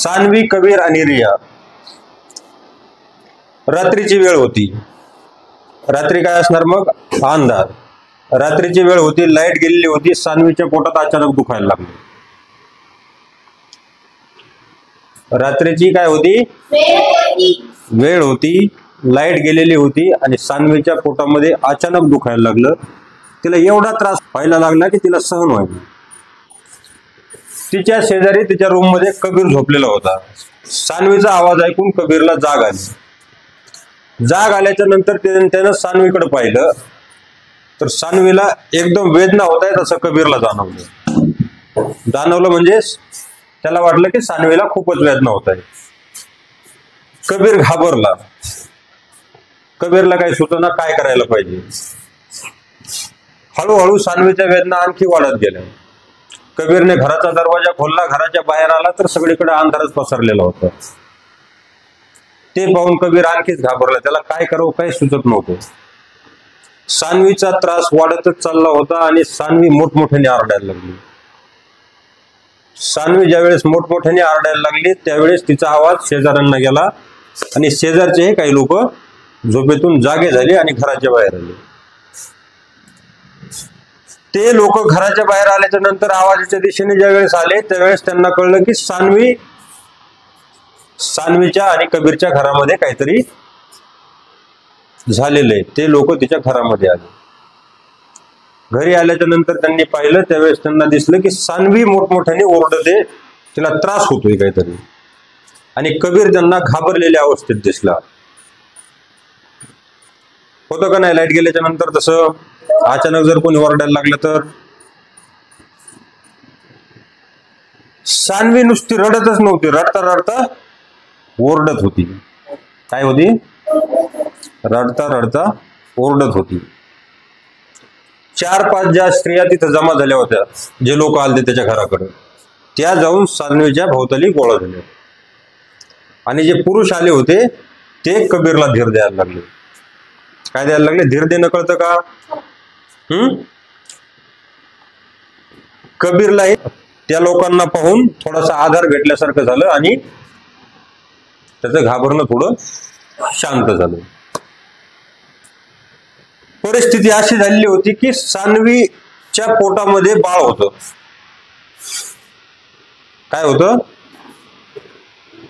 सानवी, कबीर आणि रिया. रात्रीची वेळ होती. रात्री काय असणार मग? अंधार. रात्रीची वेळ होती, लाईट गेलेली होती. सानवीच्या पोटात अचानक दुखायला लागले. रात्रीची काय होती? वेळ होती, लाईट गेलेली होती आणि सानवीच्या पोटामध्ये अचानक दुखायला लागलं. तिला एवढा त्रास व्हायला लागला की तिला सहन व्हायला. तिच्या शेजारी तिच्या रूम मध्ये कबीर झोपलेला होता. सानवीचा आवाज ऐकून कबीरला जाग आली. जाग आल्याच्या नंतर त्यानं सानवीकडे पाहिलं तर सानवीला एकदम वेदना होत आहे असं कबीरला जाणवलं म्हणजे त्याला वाटलं की सानवीला खूपच वेदना होत आहे. कबीर घाबरला. कबीरला काही सुचना काय करायला पाहिजे. हळूहळू सानवीच्या वेदना आणखी वाढत गेल्या. कबीरने घराचा दरवाजा खोलला. घराच्या बाहेर आला तर सगळीकडे अंधारच पसरलेला होता. ते पाहून कबीर आणखीच घाबरला. त्याला काय करावं काही सुचत नव्हतं. सानवीचा त्रास वाढतच चालला होता आणि सानवी मोठमोठ्याने आरडायला लागली. सानवी ज्यावेळेस मोठमोठ्याने आरडायला लागली त्यावेळेस तिचा आवाज शेजाऱ्यांना गेला आणि शेजारचे काही लोक झोपेतून जागे झाले आणि घराच्या बाहेर आले. ते लोक घराच्या बाहेर आल्याच्या नंतर आवाजाच्या दिशेने ज्यावेळेस आले त्यावेळेस त्यांना कळलं की सानवीच्या आणि कबीरच्या घरामध्ये काहीतरी झालेलं आहे. ते लोक तिच्या घरामध्ये आले. घरी आल्याच्या नंतर त्यांनी पाहिलं त्यावेळेस त्यांना दिसलं की सानवी मोठमोठ्याने ओरडते, तिला त्रास होतोय काहीतरी. आणि कबीर त्यांना घाबरलेल्या अवस्थेत दिसला. होतं का नाही लाईट गेल्याच्या नंतर तसं अचानक जर कोणी ओरडायला लागलं तर? सानवी नुसती रडतच नव्हती, रडता रडता ओरडत होती. काय होती? रडता रडता ओरडत होती. 4-5 ज्या स्त्रिया तिथं जमा झाल्या होत्या, जे लोक आले त्याच्या घराकडे, त्या जाऊन सानवीच्या भोवताली गोळा झाल्या. आणि जे पुरुष आले होते ते कबीरला धीर द्यायला लागले. काय द्यायला लागले? धीर देणं कळतं का? कबीरलाही त्या लोकांना पाहून थोडासा आधार भेटल्यासारखं झालं आणि त्याचं घाबरणं थोडं शांत झालं. परिस्थिती अशी झालेली होती की सानवीच्या पोटामध्ये बाळ होतं. काय होतं?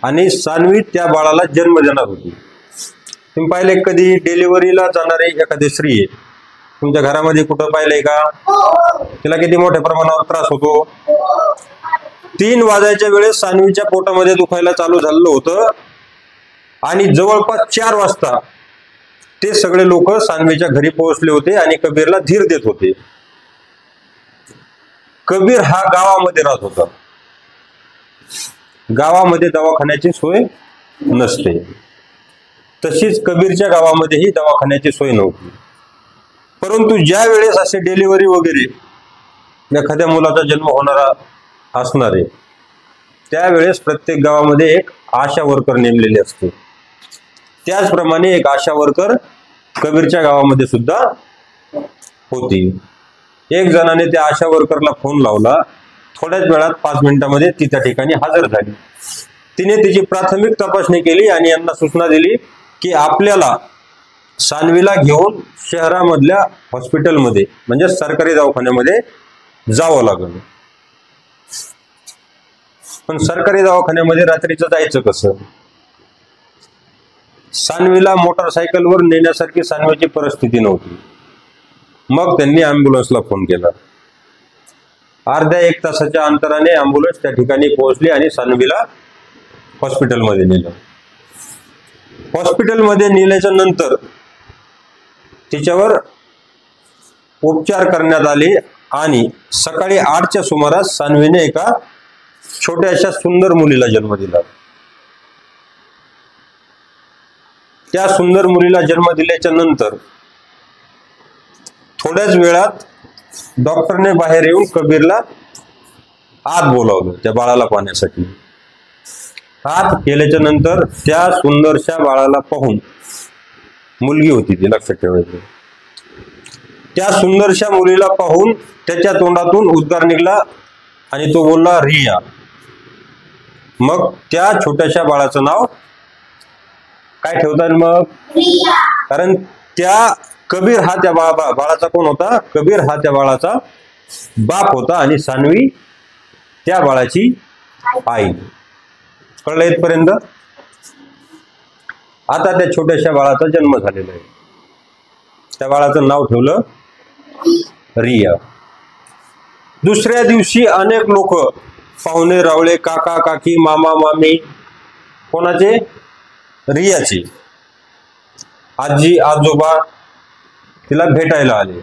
आणि सानवी त्या बाळाला जन्म देणार होती. तुम्ही पाहिले कधी डिलिव्हरीला जाणारी एखादी स्त्री आहे तुमच्या घरामध्ये कुठं पाहिलंय का? तिला किती मोठ्या प्रमाणावर त्रास होतो. 3 वाजायच्या वेळेस सानवीच्या पोटामध्ये दुखायला चालू झालेलं होतं आणि जवळपास 4 वाजता ते सगळे लोक सानवीच्या घरी पोहोचले होते आणि कबीरला धीर देत होते. कबीर हा गावामध्ये राहत होता. गावामध्ये दवाखान्याची सोय नसते. तशीच कबीरच्या गावामध्येही दवाखान्याची सोय नव्हती. परंतु ज्या वेळेस असे डिलिव्हरी वगैरे एखाद्या मुलाचा जन्म होणारा असणार आहे त्यावेळेस प्रत्येक गावामध्ये एक आशा वर्कर नेमलेली असते. त्याचप्रमाणे एक आशा वर्कर कबीरच्या गावामध्ये सुद्धा होती. एक जणाने त्या आशा वर्करला फोन लावला. थोड्याच वेळात 5 मिनिटांमध्ये ती त्या ठिकाणी हजर झाली. तिने तिची प्राथमिक तपासणी केली आणि यांना सूचना दिली की आपल्याला सानवीला घेऊन शहरामधल्या हॉस्पिटलमध्ये म्हणजे सरकारी दवाखान्यामध्ये जावं लागलं. पण सरकारी दवाखान्यामध्ये रात्रीचं जायचं कसं? सानवीला मोटरसायकलवर नेण्यासारखी सानवीची परिस्थिती नव्हती. मग त्यांनी अँब्युलन्सला फोन केला. अर्ध्या 1 तासाच्या अंतराने अँब्युलन्स त्या ठिकाणी पोहोचली आणि सानवीला हॉस्पिटलमध्ये नेलं. हॉस्पिटलमध्ये नेल्याच्या नंतर तिच्यावर उपचार करण्यात आले आणि सकाळी 8च्या सुमारास सानवीने एका छोट्याशा सुंदर मुलीला जन्म दिला. त्या सुंदर मुलीला जन्म दिल्याच्या नंतर थोड्याच वेळात डॉक्टरने बाहेर येऊन कबीरला आत बोलावलं त्या बाळाला पाहण्यासाठी. आत गेल्याच्या नंतर त्या सुंदरशा बाळाला पाहून, मुलगी होती ती लक्षात ठेवायचं, त्या सुंदरशा मुलीला पाहून त्याच्या तोंडातून उद्गार निघला आणि तो बोलला रिया. मग त्या छोट्याशा बाळाचं नाव काय ठेवतात मग? कारण त्या कबीर हा त्या बाळाचा कोण होता? कबीर हा त्या बाळाचा बाप होता आणि सानवी त्या बाळाची आई. कळलं इथपर्यंत? आता त्या छोट्याशा बाळाचा जन्म झालेला आहे. त्या बाळाचं नाव ठेवलं रिया. दुसऱ्या दिवशी अनेक लोक, पाहुणे रावळे, काका काकी, मामा मामी, कोणाचे? रियाची. आजी आजोबा तिला भेटायला आले,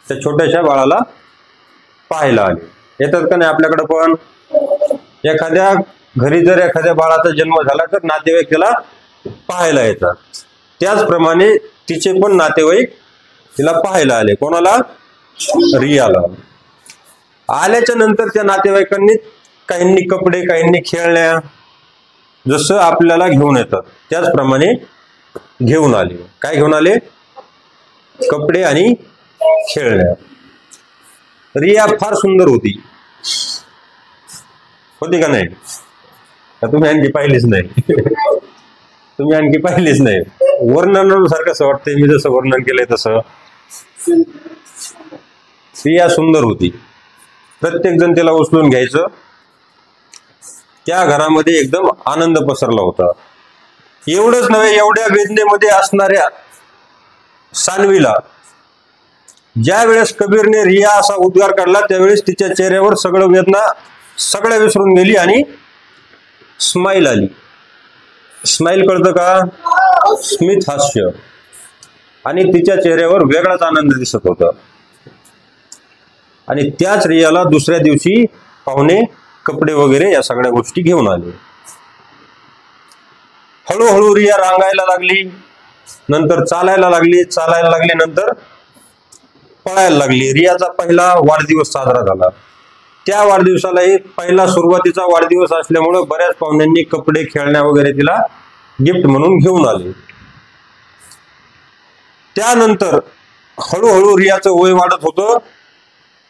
त्या छोट्याशा बाळाला पाहायला आले. येतात का नाही आपल्याकडे पण? एखाद्या घरी जर एखाद्या बाळाचा जन्म झाला तर नातेवाईक त्याला पाहायला येतात. त्याचप्रमाणे तिचे पण नातेवाईक तिला पाहायला आले. कोणाला? रियाला. आल्याच्या नंतर त्या नातेवाईकांनी काहींनी कपडे, काहींनी खेळण्या, जसं आपल्याला घेऊन येतात त्याचप्रमाणे घेऊन आले. काय घेऊन आले? कपडे आणि खेळण्या. रिया फार सुंदर होती. होती का नाही? तुम्ही आणखी पाहिलीच नाही. तुम्ही आणखी पाहिलीच नाही. वर्णनानुसार कसं वाटतंय, मी जसं वर्णन केलंय तसं. रिया सुंदर होती. प्रत्येक जण तिला उचलून घ्यायचं. त्या घरामध्ये एकदम आनंद पसरला होता. एवढंच नव्हे, एवढ्या वेदनेमध्ये असणाऱ्या सानवीला ज्या वेळेस कबीरने रिया असा उद्गार काढला त्यावेळेस तिच्या चेहऱ्यावर सगळं वेदना सगळ्या विसरून गेली आणि स्माईल आली. स्माईल कळतं का? स्मित हास्य. आणि तिच्या चेहऱ्यावर वेगळाच आनंद दिसत होता. आणि त्याच रियाला दुसऱ्या दिवशी पाहुणे कपडे वगैरे या सगळ्या गोष्टी घेऊन आले. हळूहळू रिया रांगायला लागली, नंतर चालायला लागली, नंतर पळायला लागली. रियाचा पहिला वाढदिवस साजरा झाला. त्या वाढदिवसालाही पहिला सुरुवातीचा वाढदिवस असल्यामुळे बऱ्याच पाहुण्यांनी कपडे, खेळण्या वगैरे तिला गिफ्ट म्हणून घेऊन आले. त्यानंतर हळूहळू रियाचं वय वाढत होतं.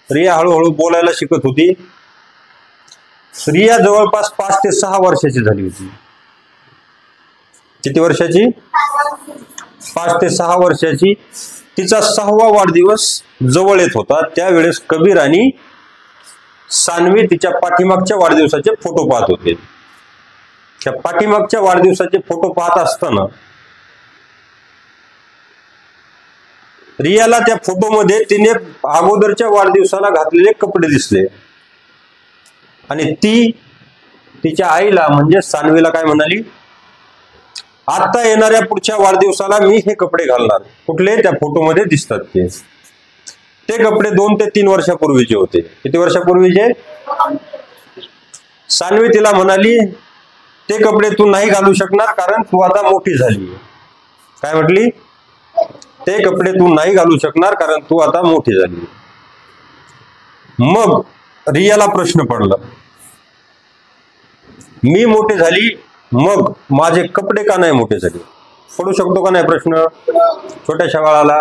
रिया हळूहळू बोलायला शिकत होती. रिया जवळपास 5 ते 6 वर्षाची झाली होती. किती वर्षाची? 5 ते 6 वर्षाची. तिचा 6वा वाढदिवस जवळ येत होता. त्यावेळेस कबीर आणि सानवी तिच्या पाठीमागच्या वाढदिवसाचे फोटो पाहत होते. त्या पाठीमागच्या वाढदिवसाचे फोटो पाहत असताना रियाला त्या फोटोमध्ये तिने अगोदरच्या वाढदिवसाला घातलेले कपडे दिसले. आणि ती तिच्या आईला म्हणजे सानवीला काय म्हणाली? आता येणाऱ्या पुढच्या वाढदिवसाला मी हे कपडे घालणार. कुठले? त्या फोटोमध्ये दिसतात ते कपडे 2 ते 3 वर्षापूर्वीचे होते. किती वर्षापूर्वीचे? सानवी तिला म्हणाली ते कपडे तू नाही घालू शकणार कारण तू आता मोठी झाली. काय म्हटली? ते कपडे तू नाही घालू शकणार कारण तू आता मोठी झाली. मग रियाला प्रश्न पडला, मी मोठी झाली मग माझे कपडे का नाही मोठे झाले? पडू शकतो का नाही प्रश्न छोट्याशा बाळाला?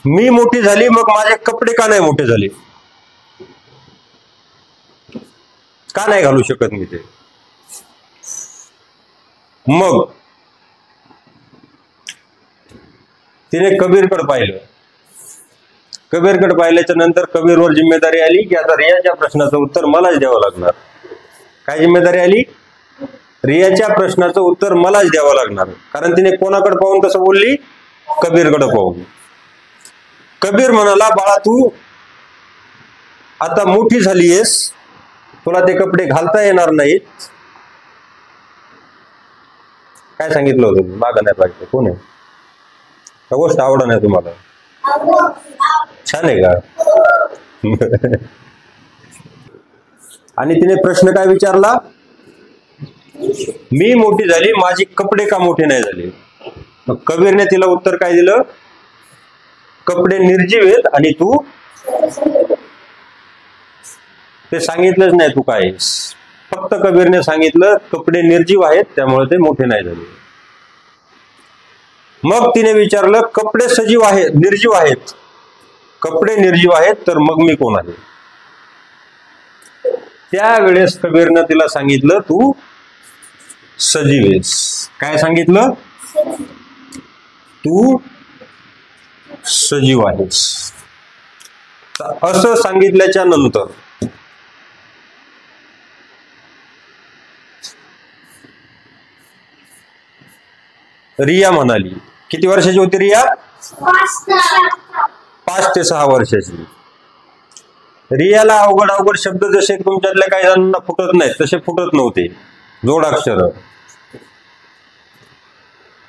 मी मोठी झाली मग माझे कपडे का नाही मोठे झाले? का नाही घालू शकत मी ते? मग तिने कबीरकडे पाहिलं. कबीरकडे पाहिल्याच्या नंतर कबीरवर जिम्मेदारी आली की आता रियाच्या प्रश्नाचं उत्तर मलाच द्यावं लागणार. काय जिम्मेदारी आली? रियाच्या प्रश्नाचं उत्तर मलाच द्यावं लागणार. कारण तिने कोणाकडे पाहून कसं बोलली? कबीरकडे पाहून. कबीर म्हणाला, बाळा तू आता मोठी झालीयस, तुला ते कपडे घालता येणार नाहीत. काय सांगितलं होतं? मागं नाही पाहिजे. कोण आहे? गोष्ट आवडत नाही तुम्हाला? छान आहे का? आणि तिने प्रश्न काय विचारला? मी मोठी झाली, माझी कपडे का मोठे नाही झाले? मग कबीरने तिला उत्तर काय दिलं? कपडे निर्जीव आहेत आणि तू ते सांगितलंच नाही तू काय आहेस. फक्त कबीरने सांगितलं कपडे निर्जीव आहेत त्यामुळे ते मोठे नाही झाले. मग तिने विचारलं कपडे सजीव आहेत, निर्जीव आहेत, कपडे निर्जीव आहेत तर मग मी कोण आहे? त्यावेळेस कबीरनं तिला सांगितलं तू सजीव आहेस. काय सांगितलं? तू सजीव आहेस. असं सांगितल्याच्या नंतर रिया म्हणाली, किती वर्षाची होती रिया? 5 ते 6 वर्षाची. रियाला अवघड अवघड शब्द जसे तुमच्यातल्या काही जणांना फुटत नाहीत तसे फुटत नव्हते, जोडाक्षर.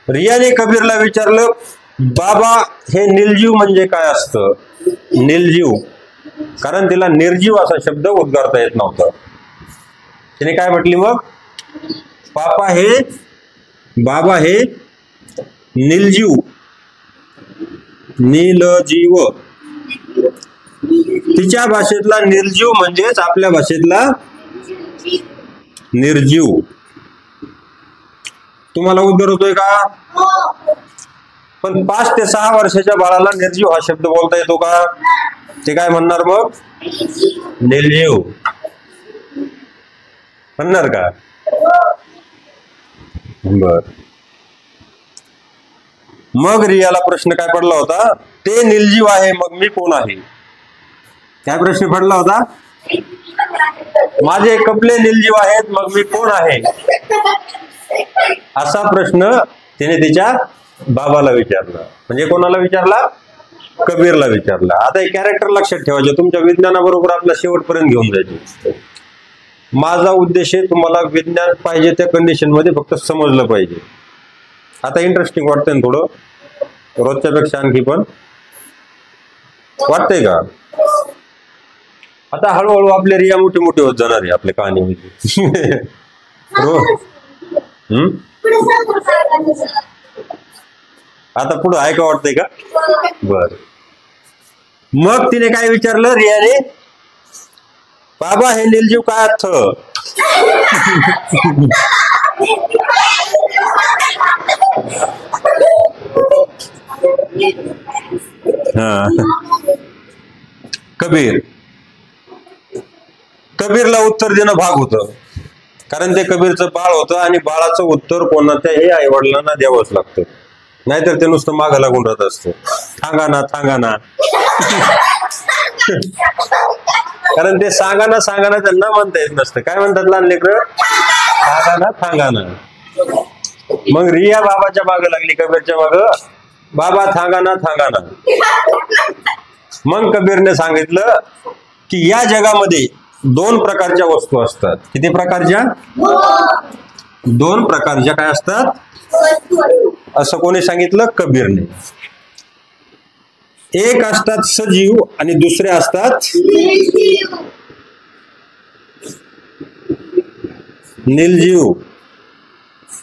रियाने कबीरला विचारलं, बाबा हे निर्जीव म्हणजे काय असतं? निर्जीव, कारण तिला निर्जीव असा शब्द उद्गारता येत नव्हता. तिने काय म्हटली मग? बाबा हे निर्जीव, नीलजीव. तिच्या भाषेतला निर्जीव म्हणजेच आपल्या भाषेतला निर्जीव. तुम्हाला उद्गार होतोय का? पण 5 ते 6 वर्षाच्या बाळाला निर्जीव हा शब्द बोलता येतो का? ते काय म्हणणार मग? निर्जीव म्हणणार का? बर. मग रियाला प्रश्न काय पडला होता? ते निर्जीव आहे, मग मी कोण आहे? काय प्रश्न पडला होता? माझे कपडे निर्जीव आहेत, मग मी कोण आहे? असा प्रश्न तिने तिच्या बाबाला विचारला. म्हणजे कोणाला विचारला? कबीरला विचारला. आता हे कॅरेक्टर लक्षात ठेवायचे, तुमच्या विज्ञानाबरोबर आपला शेवटपर्यंत घेऊन जायचे. माझा उद्देश आहे तुम्हाला विज्ञान पाहिजे त्या कंडिशन मध्ये फक्त समजलं पाहिजे. आता इंटरेस्टिंग वाटतंय थोडं, रोजच्या पेक्षा आणखी पण वाटतंय का? आता हळूहळू आपले रिया मोठी मोठी होत जाणार आहे आपल्या कहाणीमध्ये. आता पुढं आहे का? वाटतंय का? बर. मग तिने काय विचारलं रियाने? बाबा हे निर्जीव काय अर्थ? कबीरला उत्तर देणं भाग होतं, कारण ते कबीरचं बाळ होतं आणि बाळाचं उत्तर कोणाच्याही आई वडिलांना द्यावंच लागतं, नाहीतर ते नुसतं मागं लागून राहत असतं. थांगा ना कारण ते सांगाना त्यांना म्हणता येत नसतं. काय म्हणतात लहान लेकरं? थांगा ना. मग रिया बाबाच्या मागं लागली, कबीरच्या मागं. बाबा थांगा ना. मग कबीरने सांगितलं की या जगामध्ये 2 प्रकारच्या वस्तू असतात. किती प्रकारच्या? 2 प्रकारच्या काय असतात? असं कोणी सांगितलं? कबीरने. एक असतात सजीव आणि दुसरे असतात निर्जीव.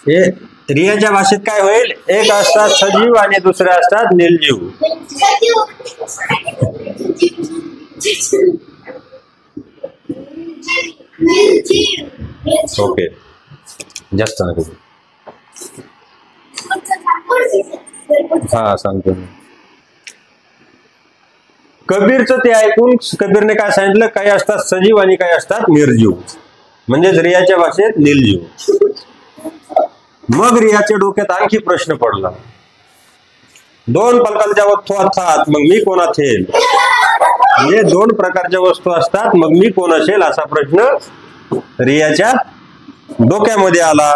हे रियाच्या भाषेत काय होईल? एक असतात सजीव आणि दुसरे असतात निर्जीव. ओके, जास्त नको. हा सांगतो. कबीरचं ते ऐकून कबीरने काय सांगितलं? काही असतात सजीव आणि काही असतात निर्जीव, म्हणजेच रियाच्या भाषेत निर्जीव. मग रियाच्या डोक्यात आणखी प्रश्न पडला. 2 प्रकारच्या वस्तू असतात, मग मी कोण असेल? म्हणजे 2 प्रकारच्या वस्तू असतात, मग मी कोण असेल असा प्रश्न रियाच्या डोक्यामध्ये आला.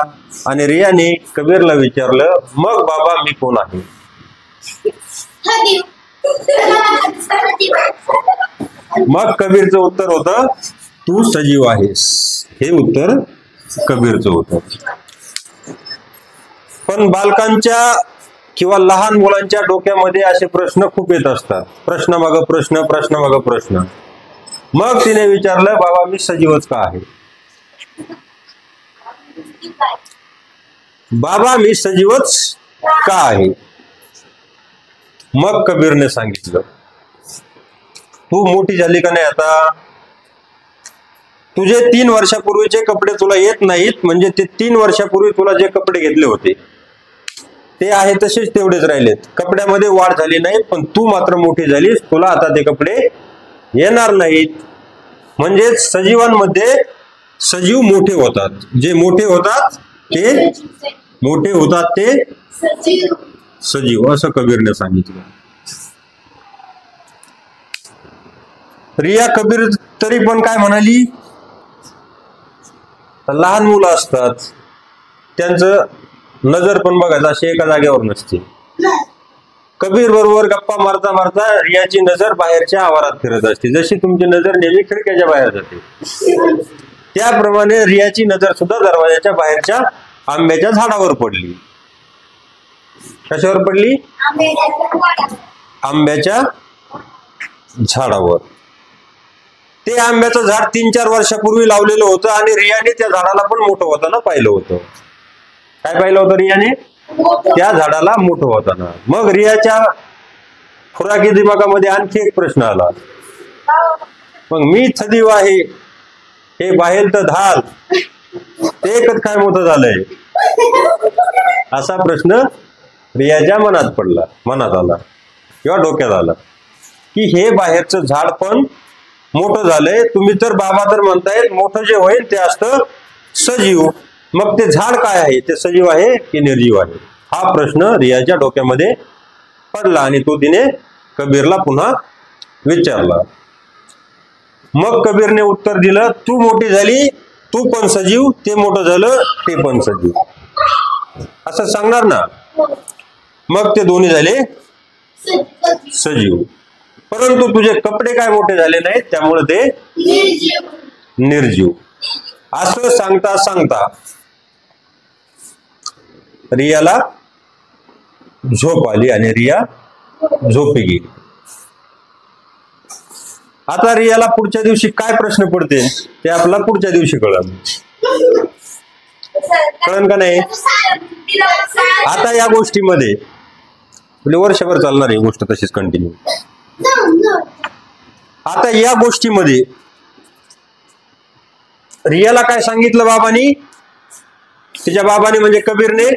आणि रियाने कबीरला विचारलं, मग बाबा मी कोण आहे? मग कबीरचं उत्तर होतं, तू सजीव आहेस. हे उत्तर कबीरचं होतं. पण बालकांच्या किंवा लहान मुलांच्या डोक्यामध्ये असे प्रश्न खूप येत असतात, प्रश्न माग प्रश्न. मग तिने विचारलं, बाबा मी सजीवच का आहे? बाबा मी सजीवच का आहे? मग कबीरने सांगितलं, तू मोठी झाली का नाही आता? तुझे 3 वर्षापूर्वीचे कपडे तुला येत नाहीत, म्हणजे ते 3 वर्षापूर्वी तुला जे कपडे घेतले होते ते आहे तसेच तेवढेच राहिलेत. कपड्यामध्ये वाढ झाली नाही, पण तू मात्र मोठी झालीस, तुला आता ते कपडे येणार नाहीत. म्हणजे सजीवांमध्ये सजीव मोठे होतात, जे मोठे होतात ते मोठे होतात ते सजीव, असं कबीरने सांगितलं. रिया कबीर तरी पण काय म्हणाली, लहान मुलं असतात त्यांचं नजर पण बघायचं अशी एका जागेवर नसते. कबीर बरोबर गप्पा मारता मारता रियाची नजर बाहेरच्या आवारात फिरत असते. जशी तुमची नजर नेहमी खिडक्याच्या बाहेर जाते, त्याप्रमाणे रियाची नजर सुद्धा दरवाजाच्या बाहेरच्या आंब्याच्या झाडावर पडली. कशावर पडली? आंब्याच्या झाडावर. ते आंब्याचं झाड 3-4 वर्षापूर्वी लावलेलं होतं आणि रियाने त्या झाडाला पण मोठं होताना पाहिलं होतं. काय पाहिलं होतं रियाने? त्या झाडाला मोठं होताना. मग रियाच्या खुराकी दिमागामध्ये आणखी एक प्रश्न आला, मग मी सजीव आहे, हे बाहेर तर धाल, ते एकच काय मोठं झालंय, असा प्रश्न रियाच्या मनात आला किंवा डोक्यात आला की हे बाहेरचं झाड पण मोठं झालंय. तुम्ही तर बाबा तर म्हणतायत मोठं जे होईल ते असतं सजीव, मग ते झाड काय आहे, ते सजीव आहे की निर्जीव आहे, हा प्रश्न रियाच्या डोक्यामध्ये पडला आणि तो तिने कबीरला पुन्हा विचारला. मग कबीरने उत्तर दिलं, तू मोठी झाली, तू पण सजीव, ते मोठं झालं, ते पण सजीव, असं सांगणार ना. मग ते दोन्ही झाले सजीव, परंतु तुझे कपडे काय मोठे झाले नाहीत, त्यामुळे ते निर्जीव. असं सांगता सांगता रियाला झोप आली आणि रिया झोपी गेली. आता रियाला पुढच्या दिवशी काय प्रश्न पडते ते आपल्याला पुढच्या दिवशी कळलं का नाही. आता या गोष्टीमध्ये वर्षभर चालणार आहे गोष्ट तशीच कंटिन्यू. आता या गोष्टीमध्ये रियाला काय सांगितलं बाबांनी, तिच्या बाबाने म्हणजे कबीरने,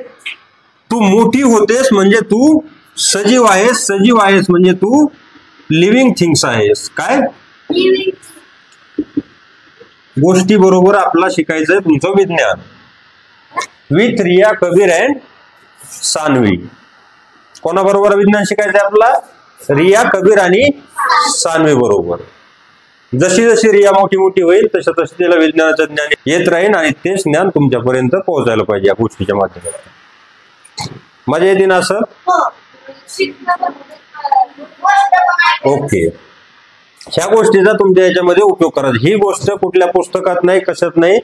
तू मोठी होतेस म्हणजे तू सजीव आहेस, सजीव आहेस म्हणजे तू लिव्हिंग थिंग्स आहेस. काय गोष्टी बरोबर आपल्याला शिकायचंय तुमचं विज्ञान. With Riya, Kabir and Saanvi. कोणाबरोबर विज्ञान शिकायचंय आपल्याला? रिया, कबीर आणि सानवी बरोबर. जशी जशी रिया मोठी मोठी होईल तसं तसं तिला विज्ञानाचं ज्ञान येत राहील आणि तेच ज्ञान तुमच्यापर्यंत पोहोचायला पाहिजे या गोष्टीच्या माध्यमातून. मजा येते ना असं? ओके, ह्या गोष्टीचा तुमच्या याच्यामध्ये उपयोग करायचा. ही गोष्ट कुठल्या पुस्तकात नाही, कशात नाही,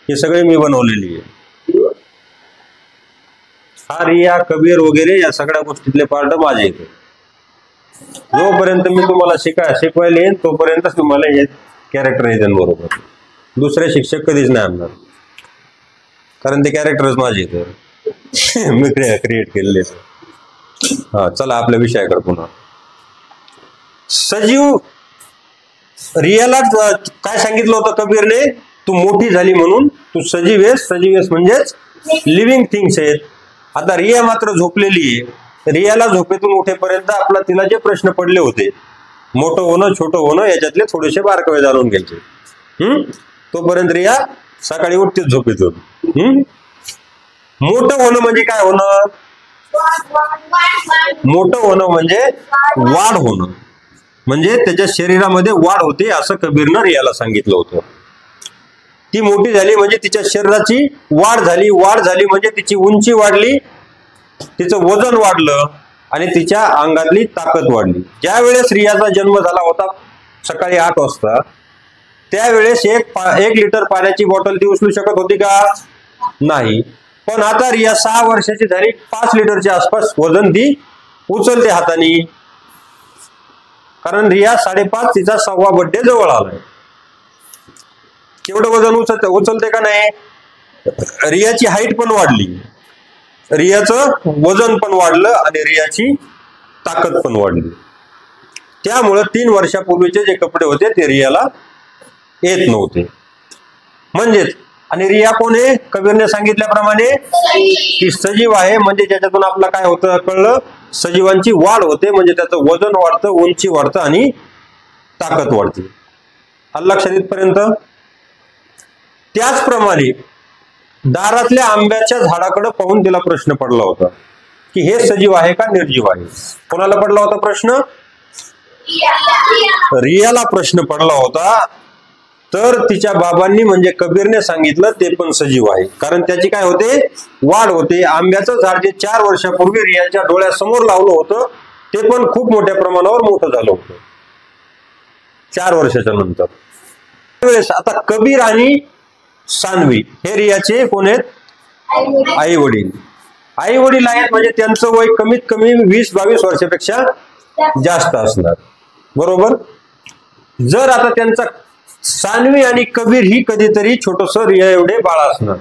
हे सगळे मी बनवलेली आहे. हा रिया, कबीर वगैरे या सगळ्या गोष्टीतले पार्ट माझे येते. जोपर्यंत मी तुम्हाला शिकवायला येईन तोपर्यंत तुम्हाला हे कॅरेक्टर येते बरोबर. दुसरे शिक्षक कधीच नाही आणणार, कारण ते कॅरेक्टरच माझे येते मी क्रिएट केलेले. हा, चला आपल्या विषयाकडे पुन्हा. सजीव रियाला काय सांगितलं होतं कबीरने, तू मोठी झाली म्हणून तू सजीव आहेस. सजीव आहेस म्हणजेच लिव्हिंग थिंग्स आहेत. आता रिया मात्र झोपलेली आहे. रियाला झोपेतून उठेपर्यंत आपला तिला जे प्रश्न पडले होते, मोठं होणं, छोटं होणं, याच्यातले थोडेसे बारकावे जाणून घ्यायचे. तोपर्यंत रिया सकाळी उठतेच झोपेतून. मोठं होणं म्हणजे काय होणं? मोठं होणं म्हणजे वाढ होणं, म्हणजे त्याच्या शरीरामध्ये वाढ होते असं कबीरनं रियाला सांगितलं होतं. ती मोठी झाली म्हणजे तिच्या शरीराची वाढ झाली. वाढ झाली म्हणजे तिची उंची वाढली, तिचं वजन वाढलं आणि तिच्या अंगातली ताकद वाढली. ज्या वेळेस रियाचा जन्म झाला होता सकाळी 8 वाजता, त्यावेळेस एक लिटर पाण्याची बॉटल ती उचलू शकत होती का? नाही. पण आता रिया 6 वर्षाची झाली, 5 लिटरच्या आसपास वजन ती उचलते हाताने, कारण रिया 5.5 तिचा 6वा बर्थडे जवळ आलाय. केवढं वजन उचलते का नाही? रियाची हाईट पण वाढली, रियाचं वजन पण वाढलं आणि रियाची ताकद पण वाढली. त्यामुळं 3 वर्षापूर्वीचे जे कपडे होते ते रियाला येत नव्हते. म्हणजेच, आणि रिया कोण आहे? कबीरने सांगितल्याप्रमाणे ती सजीव आहे. म्हणजे ज्याच्यातून आपलं काय होतं कळलं, सजीवांची वाढ होते म्हणजे त्याचं वजन वाढतं, उंची वाढतं आणि ताकद वाढते. आलं लक्षात इथपर्यंत? त्याचप्रमाणे दारातल्या आंब्याच्या झाडाकडे पाहून तिला प्रश्न पडला होता की हे सजीव आहे का निर्जीव आहे? कोणाला पडला होता प्रश्न? रियाला प्रश्न पडला होता. तर तिच्या बाबांनी म्हणजे कबीरने सांगितलं ते पण सजीव आहे, कारण त्याची काय होते, वाढ होते. आंब्याचं झाड जे 4 वर्षापूर्वी रियाच्या डोळ्यासमोर लावलं होतं ते पण खूप मोठ्या प्रमाणावर मोठं झालं होतं 4 वर्षाच्या नंतर. त्यावेळेस आता कबीर आणि सानवी हे रियाचे कोण आहेत? आई वडील. आई वडील आहेत म्हणजे त्यांचं वय कमीत कमी 20-22 वर्षापेक्षा जास्त असणार, बरोबर. जर आता त्यांचा सानवी आणि कबीर ही कधीतरी छोटस रिया एवढे बाळ असणार.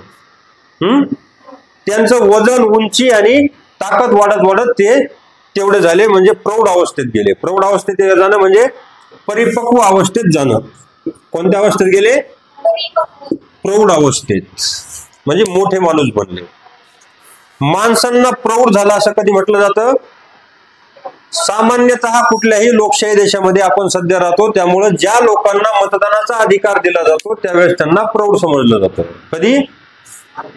त्यांचं वजन, उंची आणि ताकद वाढत वाढत ते तेवढे झाले म्हणजे प्रौढ अवस्थेत गेले. प्रौढ अवस्थेत जाणं म्हणजे परिपक्व अवस्थेत जाणं. कोणत्या अवस्थेत गेले? प्रौढ अवस्थेत, म्हणजे मोठे माणूस बनले. माणसांना प्रौढ झाला असं कधी म्हटलं जातं? सामान्यतः कुठल्याही लोकशाही देशामध्ये आपण सध्या राहतो त्यामुळे ज्या लोकांना मतदानाचा अधिकार दिला जातो त्यावेळेस त्यांना प्रौढ समजलं जातं. कधी?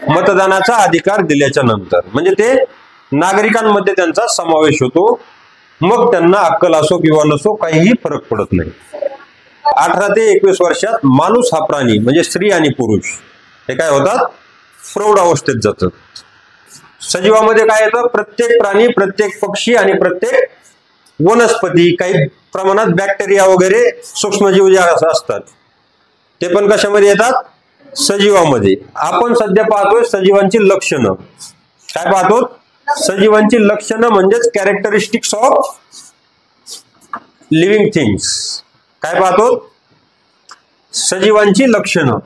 मतदानाचा अधिकार दिल्याच्या नंतर, म्हणजे ते नागरिकांमध्ये त्यांचा समावेश होतो. मग त्यांना अक्कल असो किंवा नसो काहीही फरक पडत नाही. 18 ते 21 वर्षात माणूस हा प्राणी म्हणजे स्त्री आणि पुरुष हे काय होतात? प्रौढ अवस्थेत जातात. सजीवामध्ये काय येतं? प्रत्येक प्राणी, प्रत्येक पक्षी आणि प्रत्येक वनस्पती, काही प्रमाणात बॅक्टेरिया वगैरे सूक्ष्मजीव जे असतात ते पण कशामध्ये येतात? सजीवामध्ये. आपण सध्या पाहतोय सजीवांची लक्षणं. काय पाहतो? सजीवांची लक्षणं म्हणजेच कॅरेक्टरिस्टिक्स ऑफ लिव्हिंग थिंग्स. काय पाहतो? सजीवांची लक्षणं.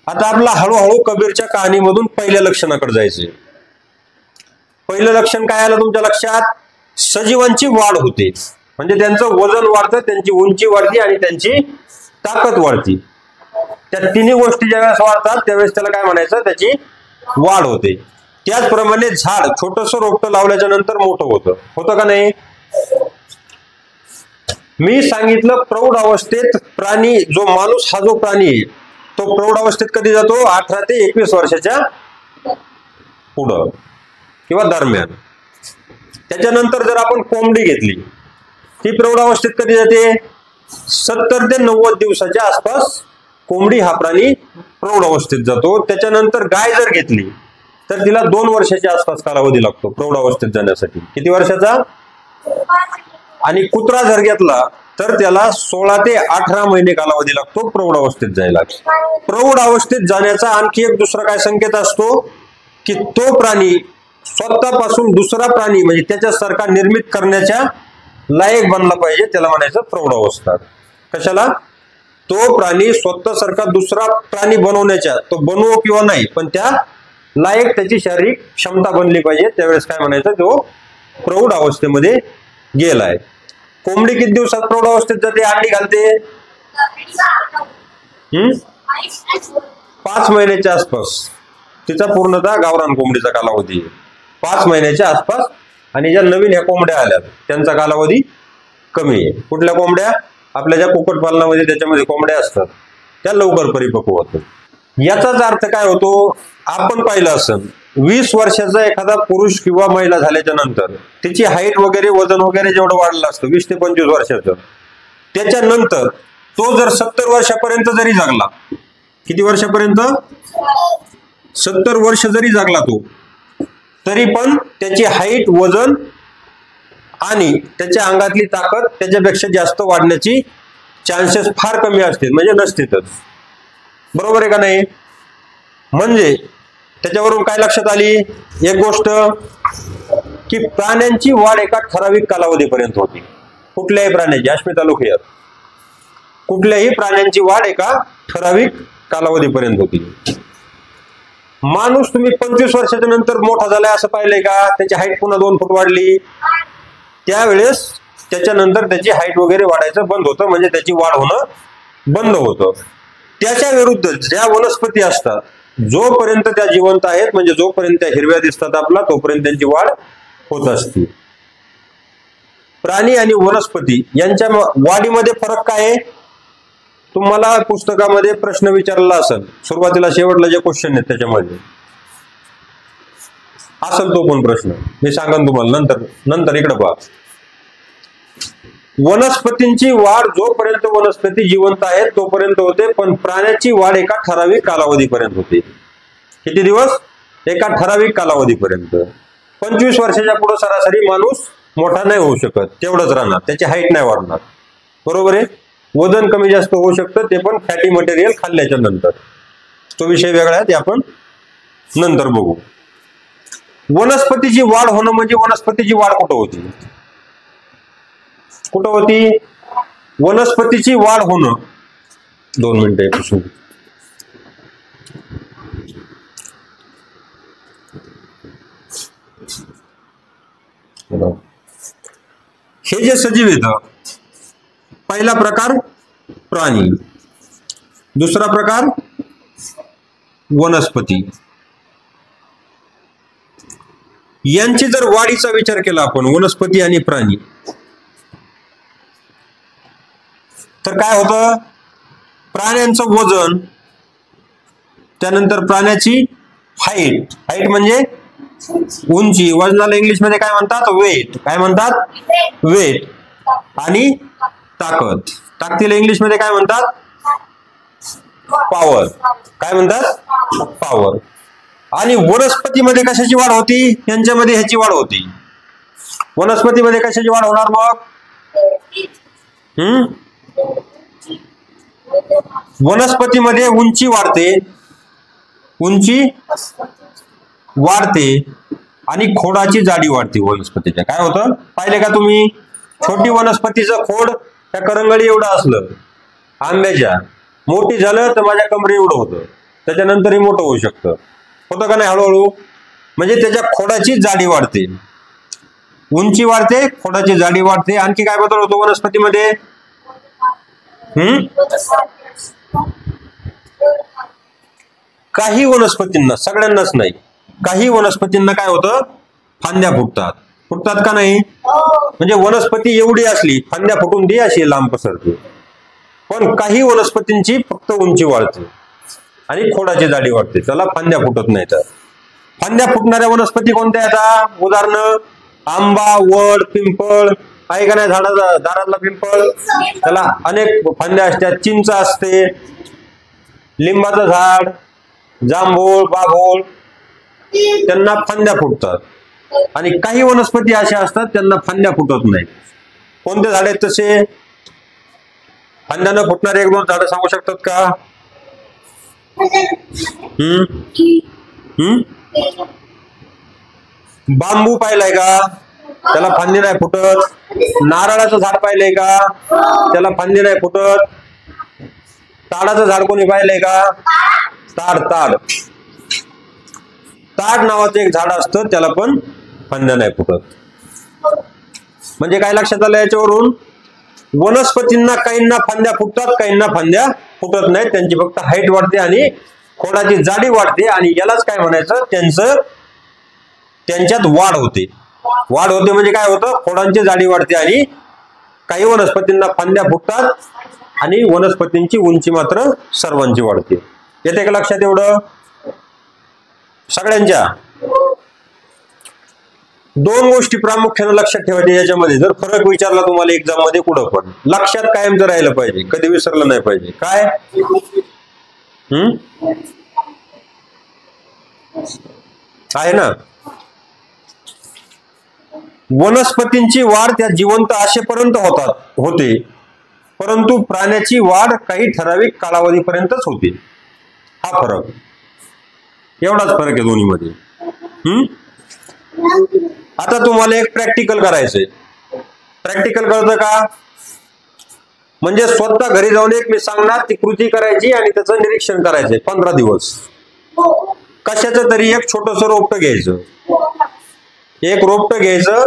आता आपला हळूहळू कबीरच्या कहाणीमधून पहिल्या लक्षणाकडे जायचे. पहिलं लक्षण काय आलं तुमच्या लक्षात? सजीवांची वाढ होते, म्हणजे त्यांचं वजन वाढतं, त्यांची उंची वाढते आणि त्यांची ताकद वाढते. त्या तिन्ही गोष्टी ज्यावेळेस वाढतात त्यावेळेस त्याला काय म्हणायचं? त्याची वाढ होते. त्याचप्रमाणे झाड छोटस रोपटं लावल्याच्या नंतर मोठं होतं का नाही? मी सांगितलं प्रौढ अवस्थेत प्राणी, जो माणूस हा जो प्राणी आहे तो प्रौढ अवस्थेत कधी जातो? 18 ते 21 वर्षाच्या पुढं किंवा दरम्यान. त्याच्यानंतर जर आपण कोंबडी घेतली, ती प्रौढ अवस्थेत कधी जाते? 70 ते 90 दिवसाच्या आसपास कोंबडी हा प्राणी प्रौढ अवस्थेत जातो. त्याच्यानंतर गाय जर घेतली तर तिला 2 वर्षाच्या आसपास कालावधी लागतो प्रौढ अवस्थेत जाण्यासाठी. किती वर्षाचा? आणि कुत्रा जर घेतला तर त्याला 16 ते 18 महिने कालावधी लागतो प्रौढ अवस्थेत जायला. प्रौढ अवस्थेत जाण्याचा आणखी एक दुसरा काय संकेत असतो की तो प्राणी स्वतःपासून दुसरा प्राणी म्हणजे त्याच्यासारखा निर्मित करण्याच्या लायक बनला पाहिजे, त्याला म्हणायचं प्रौढ अवस्था. कशाला? तो प्राणी स्वतःसारखा दुसरा प्राणी बनवण्याच्या, तो बनवो किंवा नाही पण त्या लायक त्याची शारीरिक क्षमता बनली पाहिजे, त्यावेळेस काय म्हणायचं? तो प्रौढ अवस्थेमध्ये गेलाय. कोंबडी किती दिवसात प्रौढ अवस्थेत जाते? अंडी घालते 5 महिन्याच्या आसपास. तिचा पूर्णतः गावरान कोंबडीचा कालावधी 5 महिन्याच्या आसपास. आणि ज्या नवीन ह्या कोंबड्या आल्या त्यांचा कालावधी कमी आहे. कुठल्या कोंबड्या? आपल्या ज्या कुक्कुटपालनामध्ये त्याच्यामध्ये कोंबड्या असतात त्या लवकर परिपक्व होतात. याचाच अर्थ काय होतो? आपण पाहिलं असेल 20 वर्षाचा एखादा पुरुष किंवा महिला झाल्याच्या नंतर तिची हाईट वगैरे, वजन वगैरे जेवढं वाढलं असतं 20 ते 25 वर्षाचं, त्याच्यानंतर तो जर 70 वर्षापर्यंत जरी जगला, किती वर्षापर्यंत? 70 वर्ष जरी जगला तो, तरी पण त्याची हाईट, वजन आणि त्याच्या अंगातली ताकद त्याच्यापेक्षा जास्त वाढण्याची चान्सेस फार कमी असतील, म्हणजे नसतीतच. बरोबर आहे का नाही? म्हणजे त्याच्यावरून काय लक्षात आली एक गोष्ट की प्राण्यांची वाढ एका ठराविक कालावधीपर्यंत होती. कुठल्याही प्राण्याची, अश्मिता लोकयात, कुठल्याही प्राण्यांची वाढ एका ठराविक कालावधीपर्यंत होती. माणूस तुम्ही 25 वर्षाच्या नंतर मोठा झालाय असं पाहिलंय का? त्याची हाईट पुन्हा 2 फूट वाढली, त्यावेळेस त्याच्यानंतर त्याची हाईट वगैरे वाढायचं बंद होतं, म्हणजे त्याची वाढ होणं बंद होतं. त्याच्या विरुद्ध ज्या वनस्पती असतात जोपर्यंत त्या जिवंत आहेत, म्हणजे जोपर्यंत त्या हिरव्या दिसतात आपला, तोपर्यंत त्यांची वाढ होत असते. प्राणी आणि वनस्पती यांच्या वाढीमध्ये फरक काय आहे? तुम्हाला पुस्तकामध्ये प्रश्न विचारला असेल, सुरुवातीला शेवटला जे क्वेश्चन आहेत त्याच्यामध्ये असेल तो पण प्रश्न मी सांगेन तुम्हाला नंतर इकडे पहा. वनस्पतींची वाढ जोपर्यंत वनस्पती जिवंत आहेत तोपर्यंत होते, पण प्राण्याची वाढ एका ठराविक कालावधीपर्यंत होते. किती दिवस? एका ठराविक कालावधीपर्यंत. 25 वर्षाच्या पुढे सरासरी माणूस मोठा नाही होऊ शकत, तेवढंच राहणार, त्याची हाईट नाही वाढणार. बरोबर आहे. वजन कमी जास्त होऊ शकतं, ते पण फॅटी मटेरियल खाल्ल्याच्या नंतर. तो विषय वेगळा आहे, ते आपण नंतर बघू. वनस्पतीची वाढ होणं म्हणजे वनस्पतीची वाढ कुठं होती? कुठं होती? वनस्पतीची वाढ होणं. 2 मिनिटं. हे जे सजीव येतं, पहिला प्रकार प्राणी, दुसरा प्रकार वनस्पती. यांची जर वाढीचा विचार केला आपण, वनस्पती आणि प्राणी, तर काय होतं? प्राण्यांचं वजन, त्यानंतर प्राण्याची हाईट. हाईट म्हणजे उंची. वजनाला इंग्लिश मध्ये काय म्हणतात? वेट. काय म्हणतात? वेट. आणि ताकद. ताकदीला इंग्लिश मध्ये काय म्हणतात? पॉवर. काय म्हणतात? पॉवर. आणि वनस्पतीमध्ये कशाची वाढ होती? यांच्यामध्ये ह्याची वाढ होती. वनस्पतीमध्ये कशाची वाढ होणार मग? वनस्पतीमध्ये उंची वाढते, उंची वाढते आणि खोडाची जाडी वाढते वनस्पतीच्या. काय होतं? पाहिले का तुम्ही? छोटी वनस्पतीचं खोड त्या करंगळी एवढं असलं आंब्याच्या, मोठी झालं तर माझ्या कमरे एवढं होतं, त्याच्यानंतरही मोठं होऊ शकतं. होतं का नाही? हळूहळू. म्हणजे त्याच्या खोडाची जाडी वाढते, उंची वाढते, खोडाची जाडी वाढते. आणखी काय बदल होतो वनस्पतीमध्ये? काही वनस्पतींना, सगळ्यांनाच नाही, काही वनस्पतींना काय होतं? फांद्या फुटतात. फुटतात का नाही? म्हणजे वनस्पती एवढी असली, फांद्या फुटून दे अशी लांब पसरते. पण काही वनस्पतींची फक्त उंची वाढते आणि खोडाची जाडी वाढते, त्याला फांद्या फुटत नाही. तर फांद्या फुटणाऱ्या वनस्पती कोणत्या आहेत? उदाहरणं: आंबा, वड, पिंपळ. आहे का नाही? दारातला पिंपळ, त्याला अनेक फांद्या असतात. चिंच असते, लिंबाचं झाड, जांभूळ, बाभूळ, त्यांना फांद्या फुटतात. आणि काही वनस्पती अशा असतात त्यांना फांद्या फुटत नाही. कोणते झाड आहेत तसे? फांद्यानं फुटणारे 1-2 झाडं सांगू शकतात का? बांबू पाहिलाय का? त्याला फांदी नाही फुटत. नारळाचं झाड पाहिलंय का? त्याला फांदी नाही फुटत. ताडाचं झाड कोणी पाहिलंय का? ताड नावाचं एक झाड असतं, त्याला पण फांद्या नाही फुटत. म्हणजे काय लक्षात आलं याच्यावरून? वनस्पतींना काहींना फांद्या फुटतात, काहींना फांद्या फुटत नाहीत. त्यांची फक्त हाईट वाढते आणि खोडाची जाडी वाढते. आणि यालाच काय म्हणायचं? त्यांच्यात वाढ होते. वाढ होते म्हणजे काय होतं? खोडांची जाडी वाढते आणि काही वनस्पतींना फांद्या फुटतात आणि वनस्पतींची उंची मात्र सर्वांची वाढते. येते का लक्षात एवढं? सगळ्यांच्या 2 गोष्टी प्रामुख्याने लक्षात ठेवायच्या याच्यामध्ये. जर फरक विचारला तुम्हाला एक्झाम मध्ये कुठं पण, लक्षात कायम जर राहिलं पाहिजे, कधी विसरलं नाही पाहिजे. काय? आहे ना? वनस्पतींची वाढ त्या जिवंत आशेपर्यंत होते, परंतु प्राण्याची वाढ काही ठराविक कालावधीपर्यंतच होते. हा फरक, एवढाच फरक आहे दोन्हीमध्ये. आता तुम्हाला एक प्रॅक्टिकल करायचंय. प्रॅक्टिकल कळतं का? म्हणजे स्वतः घरी जाऊन एक मी सांगणार, ती कृती करायची आणि त्याचं निरीक्षण करायचंय 15 दिवस. कशाचं तरी एक छोटस रोपटं घ्यायचं, एक रोपटं घ्यायचं,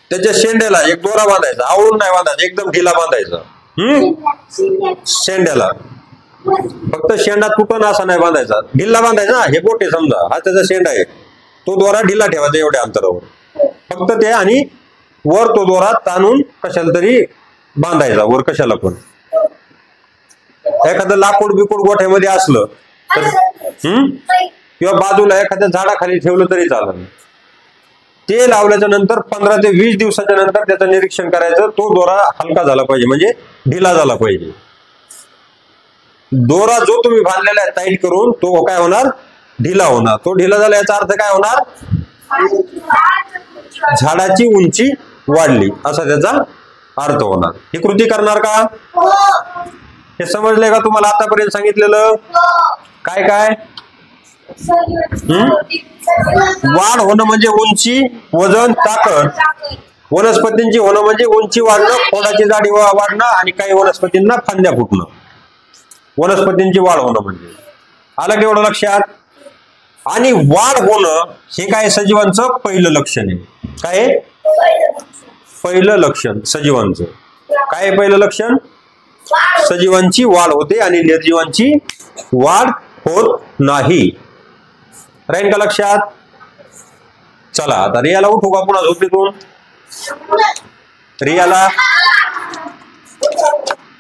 त्याच्या शेंड्याला एक दोरा बांधायचा, आवळून नाही बांधायचा, एकदम ढिला बांधायचा. शेंड्याला फक्त शेंडा तुटून असा नाही बांधायचा, ढिला बांधायचा. हे बोटे समजा, हा त्याचा शेंडा आहे, तो दोरा ढिला ठेवायचा एवढ्या अंतरावर फक्त ते, आणि वर तो दोरा ताणून कशाला तरी बांधायचा, वर कशाला पण. एखादं लाकूड बिकूड गोठ्यामध्ये असलं तर किंवा बाजूला एखाद्या झाडाखाली ठेवलं तरी चालेल. ते लावल्याच्या नंतर 15 ते 20 दिवसाच्या नंतर त्याचं निरीक्षण करायचं. तो दोरा हलका झाला पाहिजे, म्हणजे ढिला झाला पाहिजे. दोरा जो तुम्ही बांधलेला आहे टाईट करून तो काय होणार, ढिला होणार. तो ढिला झाला याचा अर्थ काय होणार, झाडाची उंची वाढली असा त्याचा अर्थ होणार. ही कृती करणार का? हे समजलंय का तुम्हाला आतापर्यंत सांगितलेलं? काय काय वाढ होणं म्हणजे उंची, वजन, ताकद. वनस्पतींची होणं म्हणजे उंची वाढणं, खोडाची जाडी वाढणं आणि काही वनस्पतींना फांद्या फुटणं. वनस्पतींची वाढ होणं म्हणजे आलं की एवढं लक्षात. आणि वाढ होणं हे काय सजीवांचं पहिलं लक्षण आहे. काय पहिलं लक्षण सजीवांचं? काय पहिलं लक्षण? सजीवांची वाढ होते आणि निर्जीवांची वाढ होत नाही. राहील का लक्षात? चला आता रियाला उठू का पुन्हा झोपेतून? रियाला